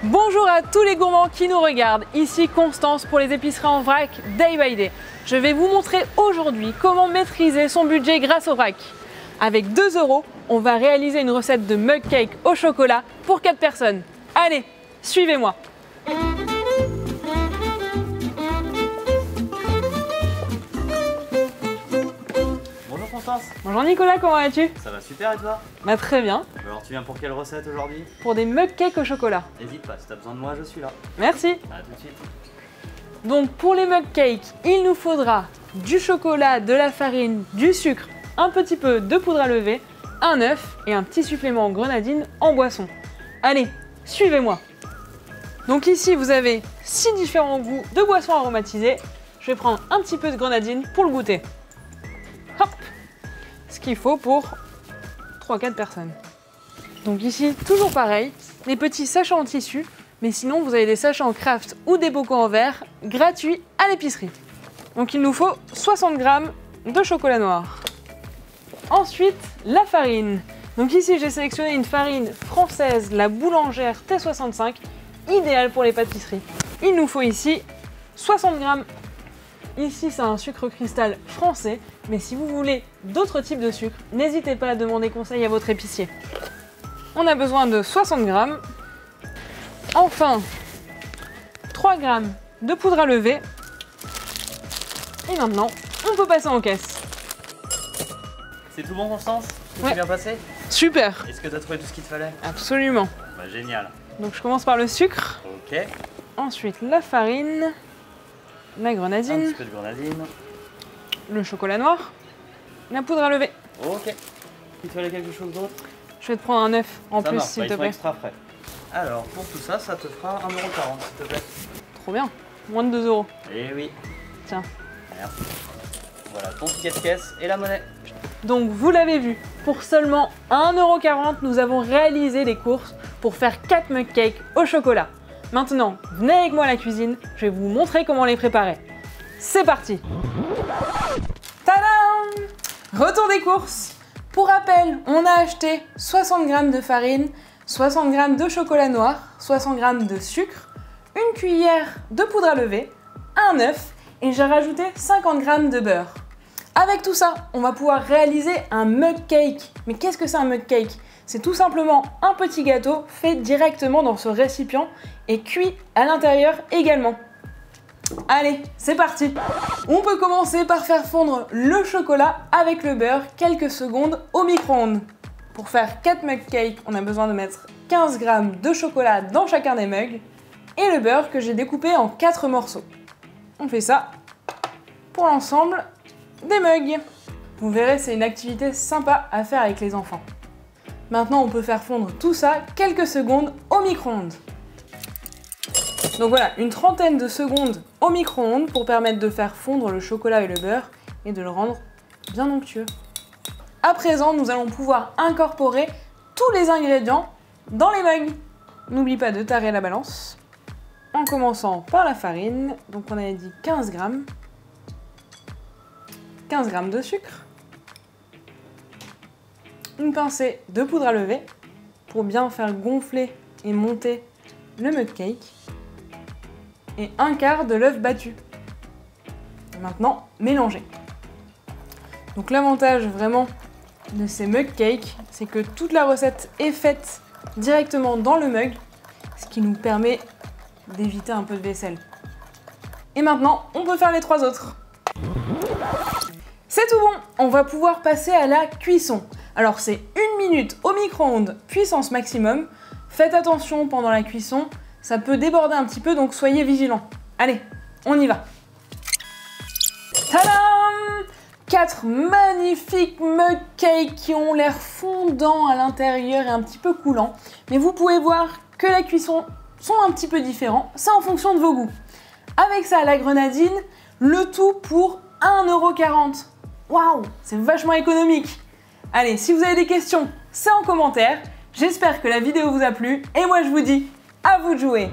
Bonjour à tous les gourmands qui nous regardent, ici Constance pour les épiceries en vrac Day by Day. Je vais vous montrer aujourd'hui comment maîtriser son budget grâce au vrac. Avec 2 €, on va réaliser une recette de mug cake au chocolat pour 4 personnes. Allez, suivez-moi. Bonjour Constance. Bonjour Nicolas, comment vas-tu? Ça va super et toi? Bah très bien. Alors tu viens pour quelle recette aujourd'hui? Pour des mug cakes au chocolat. N'hésite pas, si t'as besoin de moi, je suis là. Merci. À tout de suite. Donc pour les mug cakes, il nous faudra du chocolat, de la farine, du sucre, un petit peu de poudre à lever, un œuf et un petit supplément en grenadine en boisson. Allez, suivez-moi. Donc ici vous avez 6 différents goûts de boissons aromatisées. Je vais prendre un petit peu de grenadine pour le goûter. Hop, ce qu'il faut pour 3-4 personnes. Donc ici, toujours pareil, des petits sachets en tissu, mais sinon vous avez des sachets en craft ou des bocaux en verre gratuits à l'épicerie. Donc il nous faut 60 g de chocolat noir. Ensuite, la farine. Donc ici j'ai sélectionné une farine française, la boulangère T65, idéale pour les pâtisseries. Il nous faut ici 60 g. Ici c'est un sucre cristal français, mais si vous voulez d'autres types de sucre, n'hésitez pas à demander conseil à votre épicier. On a besoin de 60 g. Enfin, 3 g de poudre à lever. Et maintenant, on peut passer en caisse. C'est tout bon Constance? Tout Ouais. s'est bien passé? Super, Est-ce que t'as trouvé tout ce qu'il te fallait? absolument. Bah génial. Donc je commence par le sucre, Ok, ensuite la farine, la un grenadine, petit peu de grenadine. le chocolat noir, la poudre à lever. Ok. Il te fallait quelque chose d'autre? Je vais te prendre un œuf en Ça plus marche, s'il ils te sont plaît. extra frais. Alors pour tout ça, ça te fera 1,40 € s'il te plaît. Trop bien, moins de 2 €. Eh oui. Tiens. Merci. Voilà ton ticket de caisse et la monnaie. Donc vous l'avez vu, pour seulement 1,40 €, nous avons réalisé les courses pour faire 4 mug cakes au chocolat. Maintenant, venez avec moi à la cuisine, je vais vous montrer comment les préparer. C'est parti! Tadam! Retour des courses. Pour rappel, on a acheté 60 g de farine, 60 g de chocolat noir, 60 g de sucre, une cuillère de poudre à lever, un œuf et j'ai rajouté 50 g de beurre. Avec tout ça, on va pouvoir réaliser un mug cake. Mais qu'est-ce que c'est un mug cake? C'est tout simplement un petit gâteau fait directement dans ce récipient et cuit à l'intérieur également. Allez, c'est parti! On peut commencer par faire fondre le chocolat avec le beurre quelques secondes au micro-ondes. Pour faire 4 mug cakes, on a besoin de mettre 15 g de chocolat dans chacun des mugs et le beurre que j'ai découpé en 4 morceaux. On fait ça pour l'ensemble des mugs. Vous verrez, c'est une activité sympa à faire avec les enfants. Maintenant, on peut faire fondre tout ça quelques secondes au micro-ondes. Donc voilà, une trentaine de secondes au micro-ondes pour permettre de faire fondre le chocolat et le beurre et de le rendre bien onctueux. À présent, nous allons pouvoir incorporer tous les ingrédients dans les mugs. N'oublie pas de tarer la balance en commençant par la farine. Donc on avait dit 15 g. 15 g de sucre, une pincée de poudre à lever pour bien faire gonfler et monter le mug cake et un quart de l'œuf battu. Et maintenant, mélanger. Donc l'avantage vraiment de ces mug cakes, c'est que toute la recette est faite directement dans le mug, ce qui nous permet d'éviter un peu de vaisselle. Et maintenant, on peut faire les 3 autres. C'est tout bon, on va pouvoir passer à la cuisson. Alors c'est 1 minute au micro-ondes, puissance maximum. Faites attention pendant la cuisson, ça peut déborder un petit peu, donc soyez vigilants. Allez, on y va. Tadam! 4 magnifiques mug cakes qui ont l'air fondants à l'intérieur et un petit peu coulants. Mais vous pouvez voir que la cuisson sont un petit peu différents, c'est en fonction de vos goûts. Avec ça, la grenadine, le tout pour 1,40 €. Waouh, c'est vachement économique. Allez, si vous avez des questions, c'est en commentaire. J'espère que la vidéo vous a plu et moi je vous dis à vous de jouer.